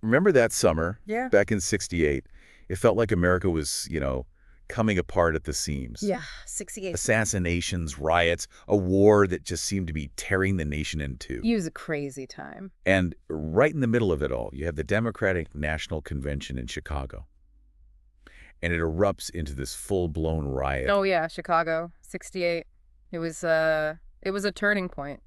Remember that summer? Yeah. Back in '68? It felt like America was, coming apart at the seams. Yeah, 68. Assassinations, riots, a war that just seemed to be tearing the nation in two. It was a crazy time. And right in the middle of it all, you have the Democratic National Convention in Chicago. And it erupts into this full-blown riot. Oh yeah, Chicago, 68. It was a turning point,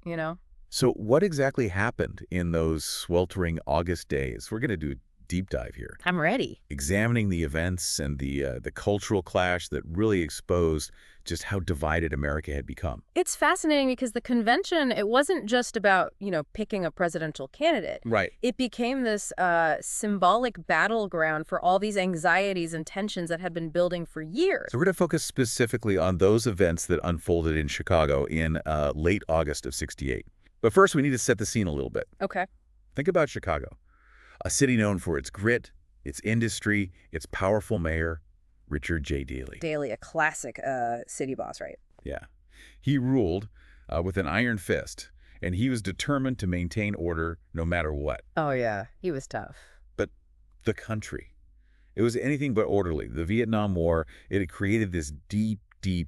So what exactly happened in those sweltering August days? We're going to do a deep dive here, I'm ready. examining the events and the cultural clash that really exposed just how divided America had become. It's fascinating because the convention, it wasn't just about, picking a presidential candidate. Right. It became this symbolic battleground for all these anxieties and tensions that had been building for years. So we're going to focus specifically on those events that unfolded in Chicago in late August of '68. But first, we need to set the scene a little bit. Okay. Think about Chicago, a city known for its grit, its industry, its powerful mayor, Richard J. Daley. Daley, a classic city boss, right? Yeah. He ruled with an iron fist, and he was determined to maintain order no matter what. Oh, yeah. He was tough. But the country, it was anything but orderly. The Vietnam War, it had created this deep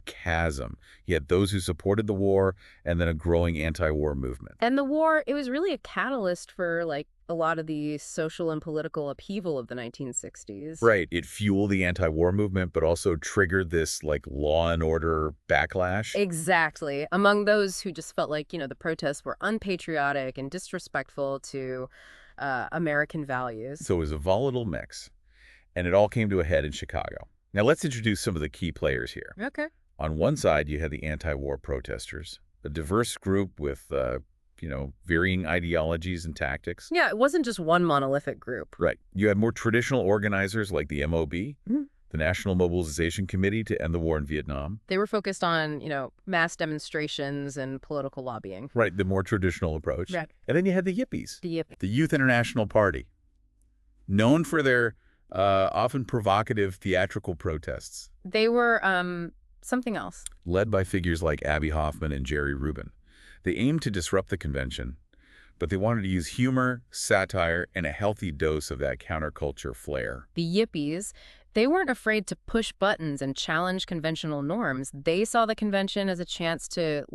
chasm. You had those who supported the war and then a growing anti-war movement. And the war, it was really a catalyst for, a lot of the social and political upheaval of the 1960s. Right. It fueled the anti-war movement, but also triggered this, law and order backlash. Exactly. Among those who just felt like, the protests were unpatriotic and disrespectful to American values. So it was a volatile mix, and it all came to a head in Chicago. Now, let's introduce some of the key players here. Okay. On one side, you had the anti-war protesters, a diverse group with, varying ideologies and tactics. Yeah, it wasn't just one monolithic group. Right. You had more traditional organizers like the MOB, the National Mobilization Committee to End the War in Vietnam. They were focused on, mass demonstrations and political lobbying. Right, the more traditional approach. Right. And then you had the Yippies, The the Youth International Party, known for their often provocative theatrical protests. They were something else. Led by figures like Abby Hoffman and Jerry Rubin. They aimed to disrupt the convention, but they wanted to use humor, satire, and a healthy dose of that counterculture flair. The Yippies, they weren't afraid to push buttons and challenge conventional norms. They saw the convention as a chance to,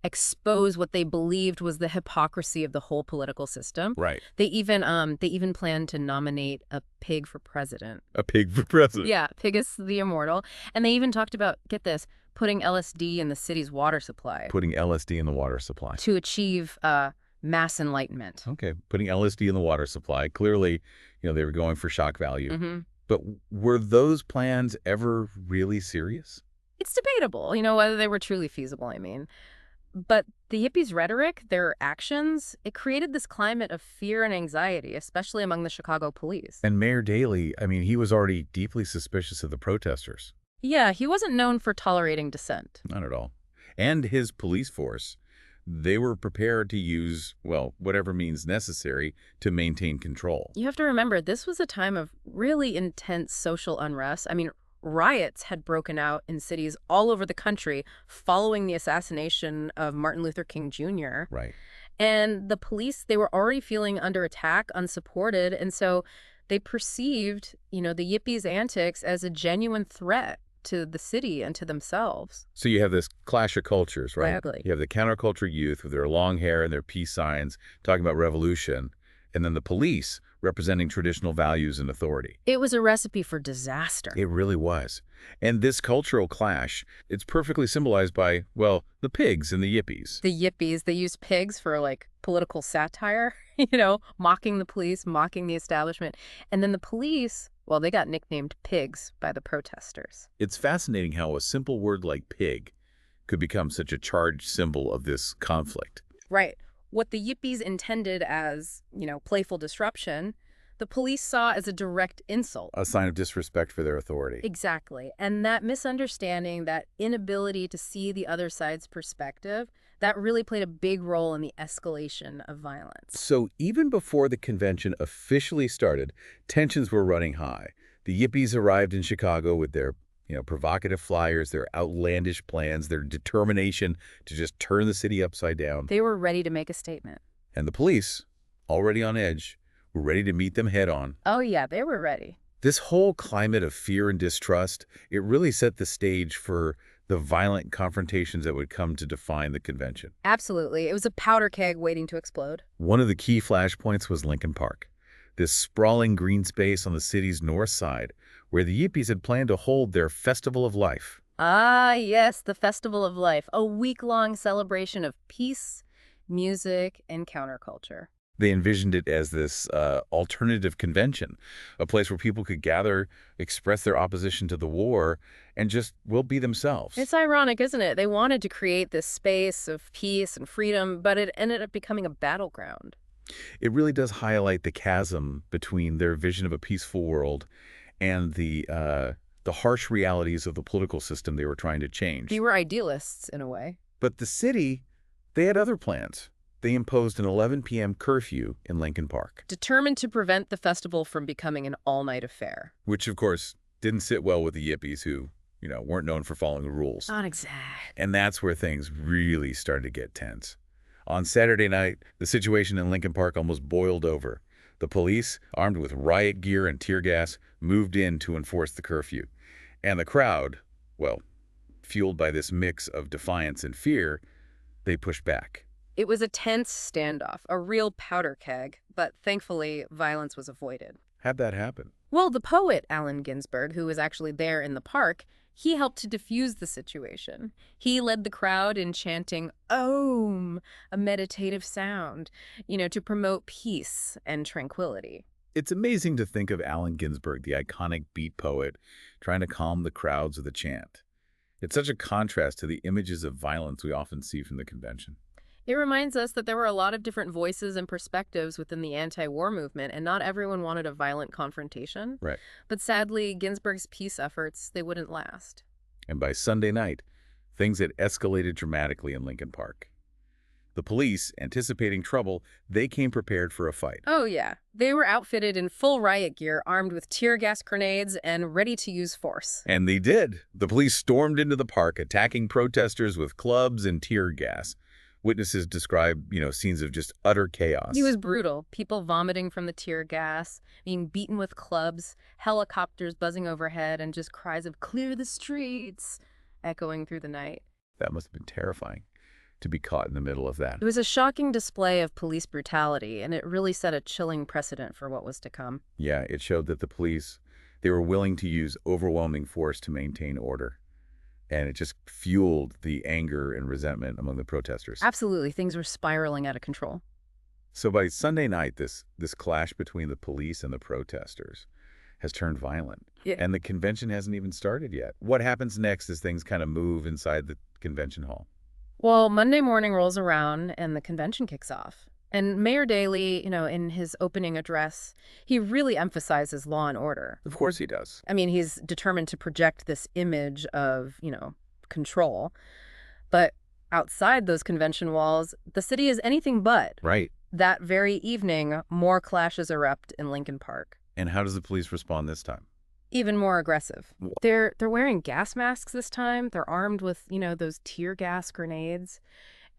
expose what they believed was the hypocrisy of the whole political system. Right. They even planned to nominate a pig for president. A pig for president. Yeah, Pigus the Immortal. And they even talked about, get this, putting LSD in the city's water supply Putting LSD in the water supply. to achieve mass enlightenment. Okay, putting LSD in the water supply. Clearly, they were going for shock value. Mm-hmm. But were those plans ever really serious? It's debatable, whether they were truly feasible, I mean. But the Yippies' rhetoric, their actions, it created this climate of fear and anxiety, especially among the Chicago police. And Mayor Daley, he was already deeply suspicious of the protesters. Yeah, he wasn't known for tolerating dissent. Not at all. And his police force, they were prepared to use, whatever means necessary to maintain control. You have to remember, this was a time of really intense social unrest. I mean, riots had broken out in cities all over the country following the assassination of Martin Luther King Jr. Right. And the police, they were already feeling under attack, unsupported, and so they perceived, the Yippies' antics as a genuine threat to the city and to themselves. So you have this clash of cultures, right? Exactly. You have the counterculture youth with their long hair and their peace signs talking about revolution, and then the police representing traditional values and authority. It was a recipe for disaster. It really was. And this cultural clash, it's perfectly symbolized by, the pigs and the Yippies. The Yippies, they used pigs for, political satire, mocking the police, mocking the establishment. And then the police, they got nicknamed pigs by the protesters. It's fascinating how a simple word like pig could become such a charged symbol of this conflict. Right. What the Yippies intended as, playful disruption, the police saw as a direct insult. A sign of disrespect for their authority. Exactly. And that misunderstanding, that inability to see the other side's perspective, that really played a big role in the escalation of violence. So even before the convention officially started, tensions were running high. The Yippies arrived in Chicago with their provocative flyers, their outlandish plans, their determination to just turn the city upside down. They were ready to make a statement. And the police, already on edge, were ready to meet them head on. Oh, yeah, they were ready. This whole climate of fear and distrust, it really set the stage for the violent confrontations that would come to define the convention. Absolutely. It was a powder keg waiting to explode. One of the key flashpoints was Lincoln Park, this sprawling green space on the city's north side, where the Yippies had planned to hold their Festival of Life. Ah, yes, the Festival of Life, a week-long celebration of peace, music, and counterculture. They envisioned it as this alternative convention, a place where people could gather, express their opposition to the war, and just, well, be themselves. It's ironic, isn't it? They wanted to create this space of peace and freedom, but it ended up becoming a battleground. It really does highlight the chasm between their vision of a peaceful world and the harsh realities of the political system they were trying to change. They were idealists, in a way. But the city, they had other plans. They imposed an 11 p.m. curfew in Lincoln Park, Determined to prevent the festival from becoming an all-night affair. which, of course, didn't sit well with the Yippies who, weren't known for following the rules. Not exact. And that's where things really started to get tense. On Saturday night, the situation in Lincoln Park almost boiled over. The police, armed with riot gear and tear gas, moved in to enforce the curfew. And the crowd, well, fueled by this mix of defiance and fear, they pushed back. It was a tense standoff, a real powder keg, but thankfully, violence was avoided. How'd that happen? Well, the poet, Allen Ginsberg, who was actually there in the park, he helped to diffuse the situation. He led the crowd in chanting Om, a meditative sound, to promote peace and tranquility. It's amazing to think of Allen Ginsberg, the iconic beat poet, trying to calm the crowds with a chant. It's such a contrast to the images of violence we often see from the convention. It reminds us that there were a lot of different voices and perspectives within the anti-war movement, and not everyone wanted a violent confrontation. Right. But sadly, Ginsberg's peace efforts, they wouldn't last. And by Sunday night, things had escalated dramatically in Lincoln Park. The police, anticipating trouble, they came prepared for a fight. Oh, yeah. They were outfitted in full riot gear, armed with tear gas grenades, and ready to use force. And they did. The police stormed into the park, attacking protesters with clubs and tear gas. Witnesses describe, scenes of just utter chaos. It was brutal. People vomiting from the tear gas, being beaten with clubs, helicopters buzzing overhead, and just cries of "clear the streets" echoing through the night. That must have been terrifying, to be caught in the middle of that. It was a shocking display of police brutality, and it really set a chilling precedent for what was to come. Yeah, it showed that the police, they were willing to use overwhelming force to maintain order. And it just fueled the anger and resentment among the protesters. Absolutely. Things were spiraling out of control. So by Sunday night, this clash between the police and the protesters has turned violent. Yeah. And the convention hasn't even started yet. What happens next as things kind of move inside the convention hall? Well, Monday morning rolls around and the convention kicks off. And Mayor Daley, in his opening address, he really emphasizes law and order. Of course he does. I mean, he's determined to project this image of, control. But outside those convention walls, the city is anything but. Right. That very evening, more clashes erupt in Lincoln Park. And how does the police respond this time? Even more aggressive. They're wearing gas masks this time. They're armed with, those tear gas grenades.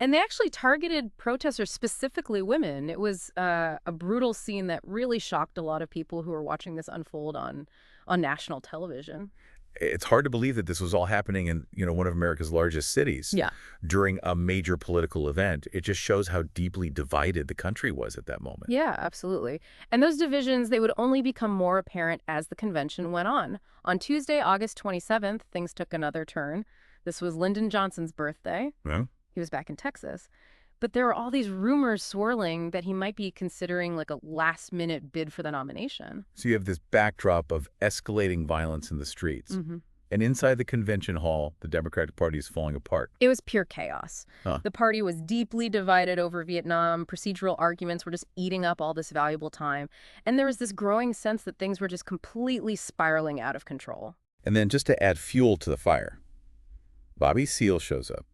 And they actually targeted protesters, specifically women. It was a brutal scene that really shocked a lot of people who were watching this unfold on national television. It's hard to believe that this was all happening in, one of America's largest cities. Yeah. During a major political event. It just shows how deeply divided the country was at that moment. Yeah, absolutely. And those divisions, they would only become more apparent as the convention went on. On Tuesday, August 27th, things took another turn. This was Lyndon Johnson's birthday. Yeah. He was back in Texas. But there were all these rumors swirling that he might be considering like a last-minute bid for the nomination. So you have this backdrop of escalating violence in the streets. Mm-hmm. And inside the convention hall, the Democratic Party is falling apart. It was pure chaos. Huh. The party was deeply divided over Vietnam. Procedural arguments were just eating up all this valuable time. And there was this growing sense that things were just completely spiraling out of control. And then just to add fuel to the fire, Bobby Seale shows up.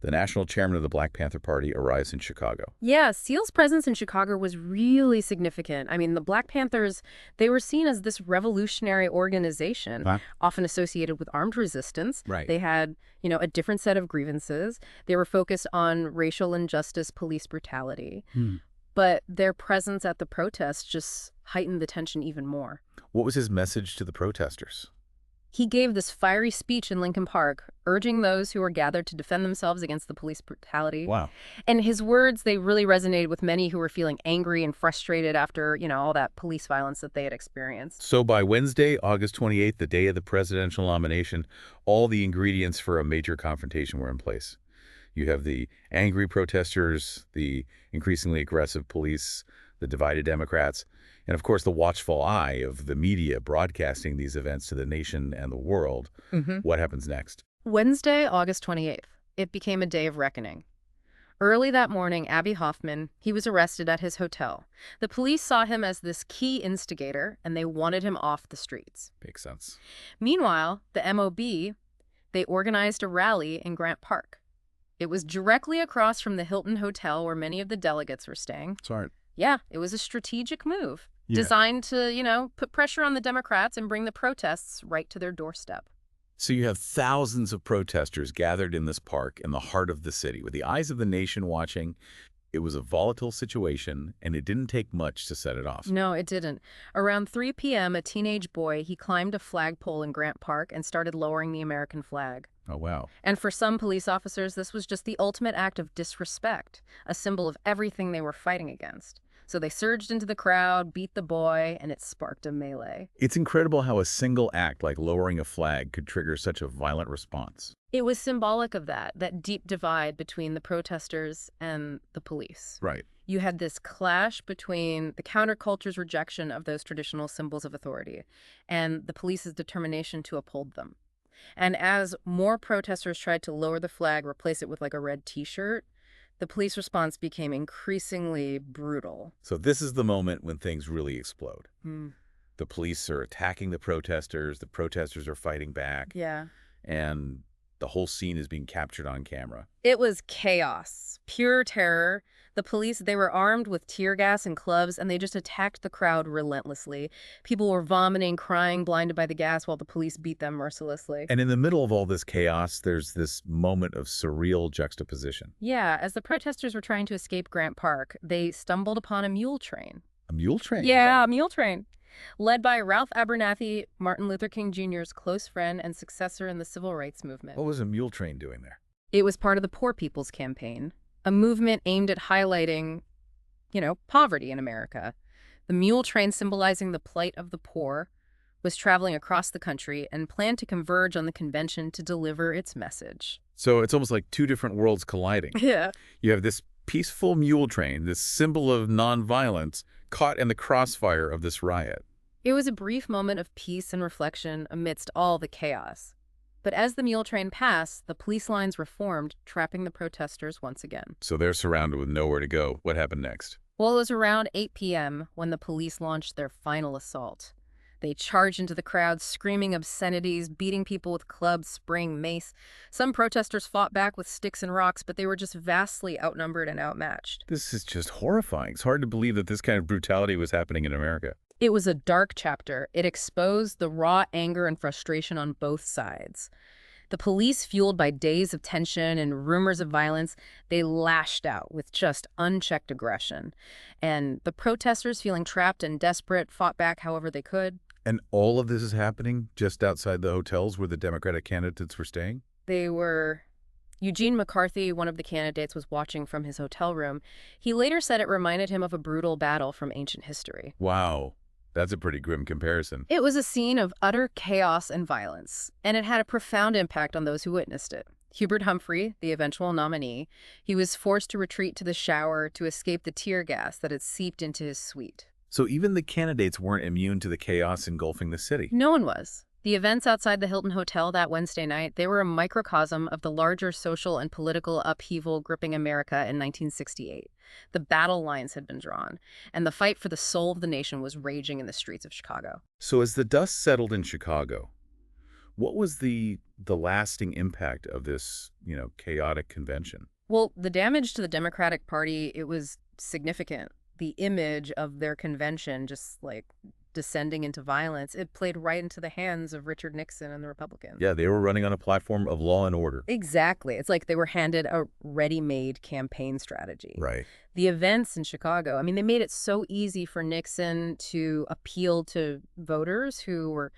The national chairman of the Black Panther Party arrives in Chicago. Yeah, Seale's presence in Chicago was really significant. I mean, the Black Panthers, they were seen as this revolutionary organization, often associated with armed resistance. Right. They had, a different set of grievances. They were focused on racial injustice, police brutality. But their presence at the protest just heightened the tension even more. What was his message to the protesters? He gave this fiery speech in Lincoln Park, urging those who were gathered to defend themselves against the police brutality. Wow. And his words, they really resonated with many who were feeling angry and frustrated after, all that police violence that they had experienced. So by Wednesday, August 28th, the day of the presidential nomination, all the ingredients for a major confrontation were in place. You have the angry protesters, the increasingly aggressive police, the divided Democrats, and of course the watchful eye of the media broadcasting these events to the nation and the world. What happens next? Wednesday, August 28th. It became a day of reckoning. Early that morning, Abbie Hoffman, he was arrested at his hotel. The police saw him as this key instigator, and they wanted him off the streets. Makes sense. Meanwhile, the MOB, they organized a rally in Grant Park. It was directly across from the Hilton Hotel where many of the delegates were staying. Smart. Yeah, it was a strategic move Yeah. designed to, put pressure on the Democrats and bring the protests right to their doorstep. So you have thousands of protesters gathered in this park in the heart of the city with the eyes of the nation watching. It was a volatile situation, and it didn't take much to set it off. No, it didn't. Around 3 p.m., a teenage boy, he climbed a flagpole in Grant Park and started lowering the American flag. Oh, wow. And for some police officers, this was just the ultimate act of disrespect, a symbol of everything they were fighting against. So they surged into the crowd, beat the boy, and it sparked a melee. It's incredible how a single act like lowering a flag could trigger such a violent response. It was symbolic of that deep divide between the protesters and the police. Right. You had this clash between the counterculture's rejection of those traditional symbols of authority and the police's determination to uphold them. And as more protesters tried to lower the flag, replace it with like a red T-shirt, the police response became increasingly brutal. So this is the moment when things really explode. The police are attacking the protesters are fighting back, Yeah. and the whole scene is being captured on camera. It was chaos, pure terror. The police, they were armed with tear gas and clubs, and they just attacked the crowd relentlessly. People were vomiting, crying, blinded by the gas, while the police beat them mercilessly. And in the middle of all this chaos, there's this moment of surreal juxtaposition. Yeah, as the protesters were trying to escape Grant Park, they stumbled upon a mule train. A mule train? Yeah, a mule train. Led by Ralph Abernathy, Martin Luther King Jr.'s close friend and successor in the civil rights movement. What was a mule train doing there? It was part of the Poor People's Campaign, a movement aimed at highlighting, poverty in America. The mule train, symbolizing the plight of the poor, was traveling across the country and planned to converge on the convention to deliver its message. So it's almost like two different worlds colliding. Yeah. You have this peaceful mule train, this symbol of nonviolence, caught in the crossfire of this riot. It was a brief moment of peace and reflection amidst all the chaos. But as the mule train passed, the police lines reformed, trapping the protesters once again. So they're surrounded with nowhere to go. What happened next? Well, it was around 8 p.m. when the police launched their final assault. They charged into the crowd, screaming obscenities, beating people with clubs, spraying mace. Some protesters fought back with sticks and rocks, but they were just vastly outnumbered and outmatched. This is just horrifying. It's hard to believe that this kind of brutality was happening in America. It was a dark chapter. It exposed the raw anger and frustration on both sides. The police, fueled by days of tension and rumors of violence, they lashed out with just unchecked aggression. And the protesters, feeling trapped and desperate, fought back however they could. And all of this is happening just outside the hotels where the Democratic candidates were staying? Eugene McCarthy, one of the candidates, was watching from his hotel room. He later said it reminded him of a brutal battle from ancient history. Wow. That's a pretty grim comparison. It was a scene of utter chaos and violence, and it had a profound impact on those who witnessed it. Hubert Humphrey, the eventual nominee, he was forced to retreat to the shower to escape the tear gas that had seeped into his suite. So even the candidates weren't immune to the chaos engulfing the city. No one was. The events outside the Hilton Hotel that Wednesday night, they were a microcosm of the larger social and political upheaval gripping America in 1968. The battle lines had been drawn, and the fight for the soul of the nation was raging in the streets of Chicago. So as the dust settled in Chicago, what was the lasting impact of this, chaotic convention? Well, the damage to the Democratic Party, it was significant. The image of their convention just, descending into violence, it played right into the hands of Richard Nixon and the Republicans. Yeah, they were running on a platform of law and order. Exactly. It's like they were handed a ready-made campaign strategy. Right. The events in Chicago, I mean, they made it so easy for Nixon to appeal to voters who were,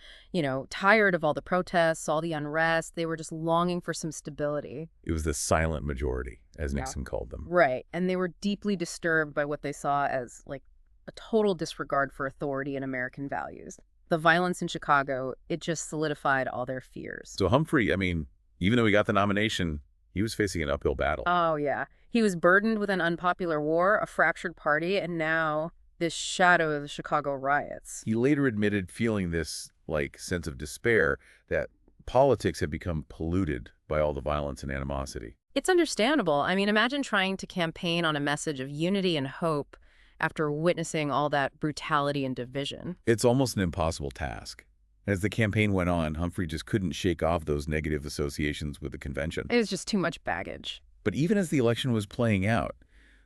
tired of all the protests, all the unrest. They were just longing for some stability. It was the silent majority, as Yeah. Nixon called them. Right. And they were deeply disturbed by what they saw as, like, a total disregard for authority and American values. The violence in Chicago, it just solidified all their fears. So Humphrey, I mean, even though he got the nomination, he was facing an uphill battle. Oh, yeah. He was burdened with an unpopular war, a fractured party, and now this shadow of the Chicago riots. He later admitted feeling this, sense of despair that politics had become polluted by all the violence and animosity. It's understandable. I mean, imagine trying to campaign on a message of unity and hope after witnessing all that brutality and division. It's almost an impossible task. As the campaign went on, Humphrey just couldn't shake off those negative associations with the convention. It was just too much baggage. But even as the election was playing out,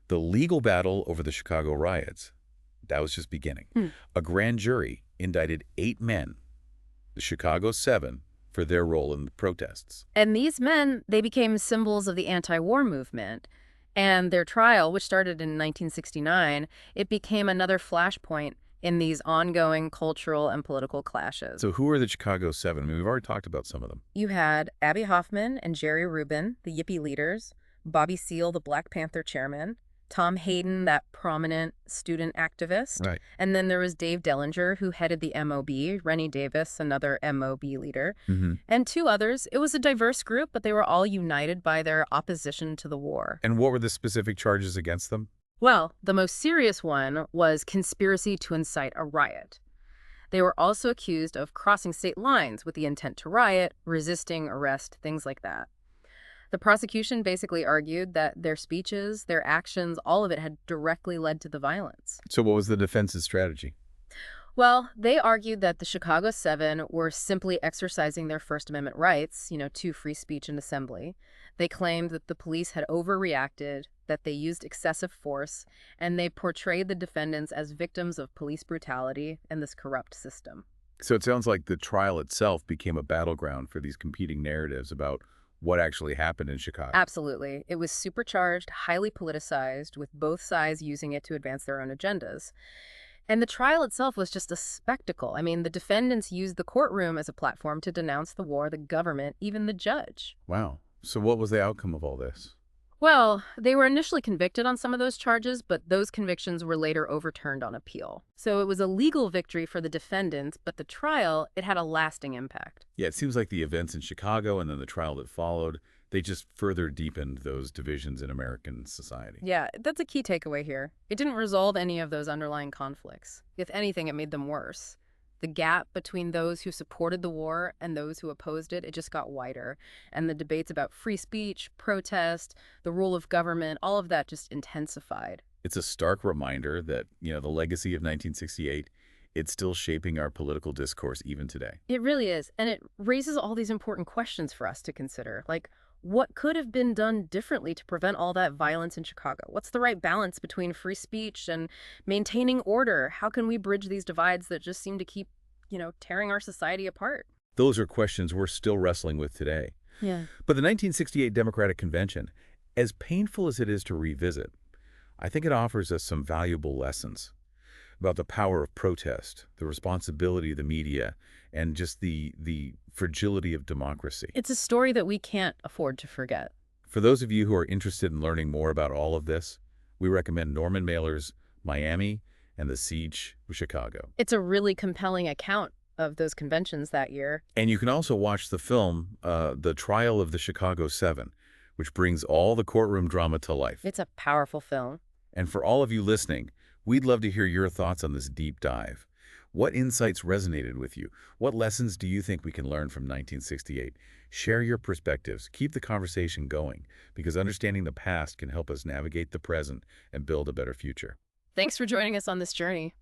the legal battle over the Chicago riots, that was just beginning. A grand jury indicted 8 men, the Chicago 7, for their role in the protests. And these men, they became symbols of the anti-war movement. And their trial, which started in 1969, it became another flashpoint in these ongoing cultural and political clashes. So who are the Chicago 7? I mean, we've already talked about some of them. You had Abby Hoffman and Jerry Rubin, the Yippie leaders, Bobby Seale, the Black Panther chairman, Tom Hayden, that prominent student activist. Right. And then there was Dave Dellinger, who headed the MOB, Rennie Davis, another MOB leader, and 2 others. It was a diverse group, but they were all united by their opposition to the war. And what were the specific charges against them? Well, the most serious one was conspiracy to incite a riot. They were also accused of crossing state lines with the intent to riot, resisting arrest, things like that. The prosecution basically argued that their speeches, their actions, all of it had directly led to the violence. So what was the defense's strategy? Well, they argued that the Chicago 7 were simply exercising their First Amendment rights, to free speech and assembly. They claimed that the police had overreacted, that they used excessive force, and they portrayed the defendants as victims of police brutality and this corrupt system. So it sounds like the trial itself became a battleground for these competing narratives about what actually happened in Chicago. Absolutely. It was supercharged, highly politicized, with both sides using it to advance their own agendas. And the trial itself was just a spectacle. I mean, the defendants used the courtroom as a platform to denounce the war, the government, even the judge. Wow. So what was the outcome of all this? Well, they were initially convicted on some of those charges, but those convictions were later overturned on appeal. So it was a legal victory for the defendants, but the trial, it had a lasting impact. Yeah, it seems like the events in Chicago and then the trial that followed, they just further deepened those divisions in American society. Yeah, that's a key takeaway here. It didn't resolve any of those underlying conflicts. If anything, it made them worse. The gap between those who supported the war and those who opposed it, it just got wider. And the debates about free speech, protest, the role of government, all of that just intensified. It's a stark reminder that, the legacy of 1968, it's still shaping our political discourse even today. It really is. And it raises all these important questions for us to consider. Like, what could have been done differently to prevent all that violence in Chicago? What's the right balance between free speech and maintaining order? How can we bridge these divides that just seem to keep, tearing our society apart? Those are questions we're still wrestling with today. Yeah. But the 1968 Democratic Convention, as painful as it is to revisit, I think it offers us some valuable lessons about the power of protest, the responsibility of the media, and just the fragility of democracy. It's a story that we can't afford to forget. For those of you who are interested in learning more about all of this, we recommend Norman Mailer's Miami and the Siege of Chicago. It's a really compelling account of those conventions that year. And you can also watch the film, The Trial of the Chicago 7, which brings all the courtroom drama to life. It's a powerful film. And for all of you listening, we'd love to hear your thoughts on this deep dive. What insights resonated with you? What lessons do you think we can learn from 1968? Share your perspectives. Keep the conversation going, because understanding the past can help us navigate the present and build a better future. Thanks for joining us on this journey.